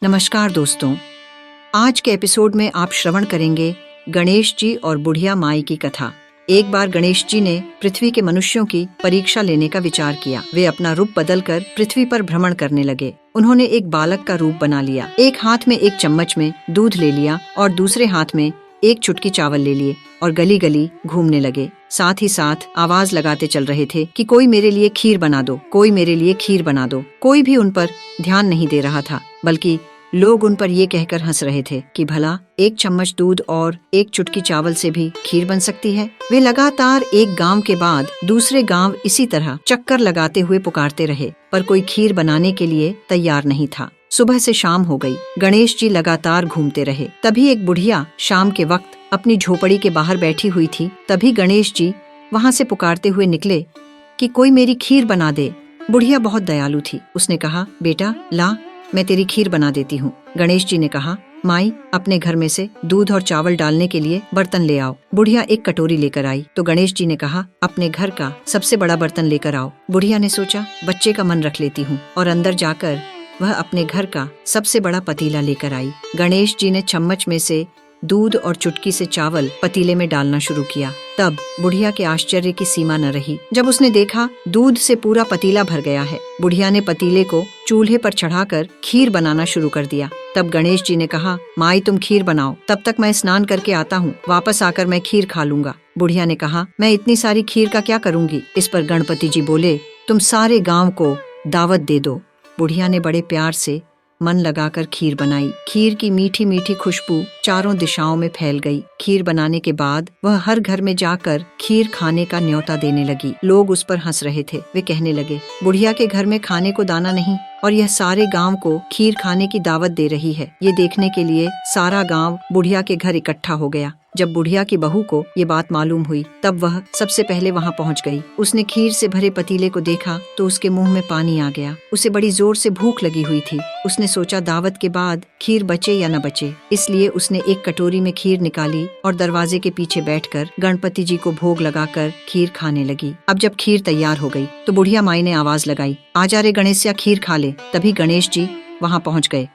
नमस्कार दोस्तों, आज के एपिसोड में आप श्रवण करेंगे गणेश जी और बुढ़िया माई की कथा। एक बार गणेश जी ने पृथ्वी के मनुष्यों की परीक्षा लेने का विचार किया। वे अपना रूप बदलकर पृथ्वी पर भ्रमण करने लगे। उन्होंने एक बालक का रूप बना लिया। एक हाथ में एक चम्मच में दूध ले लिया और दूसरे हाथ में एक चुटकी चावल ले लिए और गली गली घूमने लगे। साथ ही साथ आवाज लगाते चल रहे थे कि कोई मेरे लिए खीर बना दो, कोई मेरे लिए खीर बना दो। कोई भी उन पर ध्यान नहीं दे रहा था, बल्कि लोग उन पर ये कहकर हंस रहे थे कि भला एक चम्मच दूध और एक चुटकी चावल से भी खीर बन सकती है। वे लगातार एक गांव के बाद दूसरे गांव इसी तरह चक्कर लगाते हुए पुकारते रहे, पर कोई खीर बनाने के लिए तैयार नहीं था। सुबह से शाम हो गई। गणेश जी लगातार घूमते रहे। तभी एक बुढ़िया शाम के वक्त अपनी झोपड़ी के बाहर बैठी हुई थी। तभी गणेश जी वहाँ से पुकारते हुए निकले कि कोई मेरी खीर बना दे। बुढ़िया बहुत दयालु थी। उसने कहा, बेटा ला, मैं तेरी खीर बना देती हूँ। गणेश जी ने कहा, माई अपने घर में से दूध और चावल डालने के लिए बर्तन ले आओ। बुढ़िया एक कटोरी लेकर आई तो गणेश जी ने कहा, अपने घर का सबसे बड़ा बर्तन लेकर आओ। बुढ़िया ने सोचा, बच्चे का मन रख लेती हूँ, और अंदर जाकर वह अपने घर का सबसे बड़ा पतीला लेकर आई। गणेश जी ने चम्मच में से दूध और चुटकी से चावल पतीले में डालना शुरू किया। तब बुढ़िया के आश्चर्य की सीमा न रही जब उसने देखा दूध से पूरा पतीला भर गया है। बुढ़िया ने पतीले को चूल्हे पर चढ़ाकर खीर बनाना शुरू कर दिया। तब गणेश जी ने कहा, माई तुम खीर बनाओ, तब तक मैं स्नान करके आता हूँ, वापस आकर मैं खीर खा लूंगा। बुढ़िया ने कहा, मैं इतनी सारी खीर का क्या करूंगी। इस पर गणपति जी बोले, तुम सारे गाँव को दावत दे दो। बुढ़िया ने बड़े प्यार से मन लगाकर खीर बनाई। खीर की मीठी मीठी खुशबू चारों दिशाओं में फैल गई। खीर बनाने के बाद वह हर घर में जाकर खीर खाने का न्योता देने लगी। लोग उस पर हंस रहे थे। वे कहने लगे, बुढ़िया के घर में खाने को दाना नहीं और यह सारे गांव को खीर खाने की दावत दे रही है। ये देखने के लिए सारा गांव बुढ़िया के घर इकट्ठा हो गया। जब बुढ़िया की बहू को ये बात मालूम हुई, तब वह सबसे पहले वहाँ पहुँच गई। उसने खीर से भरे पतीले को देखा तो उसके मुंह में पानी आ गया। उसे बड़ी जोर से भूख लगी हुई थी। उसने सोचा दावत के बाद खीर बचे या न बचे, इसलिए उसने एक कटोरी में खीर निकाली और दरवाजे के पीछे बैठकर गणपति जी को भोग लगाकर खीर खाने लगी। अब जब खीर तैयार हो गई तो बुढ़िया माई ने आवाज लगाई, आजा रे गणेशिया, खीर खा ले। तभी गणेश जी वहाँ पहुँच गए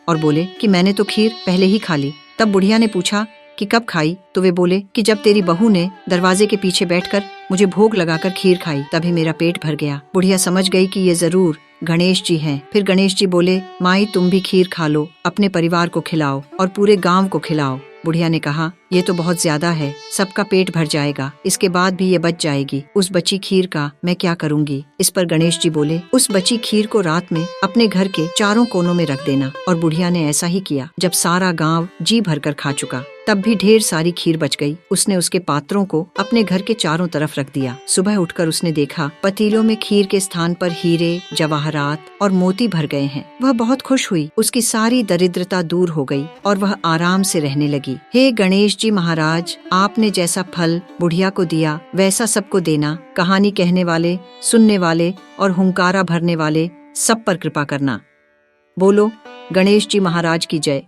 और बोले कि मैंने तो खीर पहले ही खा ली। तब बुढ़िया ने पूछा कि कब खाई, तो वे बोले कि जब तेरी बहू ने दरवाजे के पीछे बैठकर मुझे भोग लगाकर खीर खाई, तभी मेरा पेट भर गया। बुढ़िया समझ गई कि ये जरूर गणेश जी हैं। फिर गणेश जी बोले, माई तुम भी खीर खा लो, अपने परिवार को खिलाओ और पूरे गांव को खिलाओ। बुढ़िया ने कहा, ये तो बहुत ज्यादा है, सबका पेट भर जाएगा, इसके बाद भी ये बच जाएगी। उस बची खीर का मैं क्या करूंगी। इस पर गणेश जी बोले, उस बची खीर को रात में अपने घर के चारों कोनों में रख देना। और बुढ़िया ने ऐसा ही किया। जब सारा गांव जी भरकर खा चुका, तब भी ढेर सारी खीर बच गई। उसने उसके पात्रों को अपने घर के चारों तरफ रख दिया। सुबह उठकर उसने देखा पतीलों में खीर के स्थान पर हीरे, जवाहरात और मोती भर गए हैं। वह बहुत खुश हुई। उसकी सारी दरिद्रता दूर हो गई और वह आराम से रहने लगी। हे गणेश जी महाराज, आपने जैसा फल बुढ़िया को दिया वैसा सबको देना। कहानी कहने वाले, सुनने वाले और हुंकारा भरने वाले सब पर कृपा करना। बोलो गणेश जी महाराज की जय।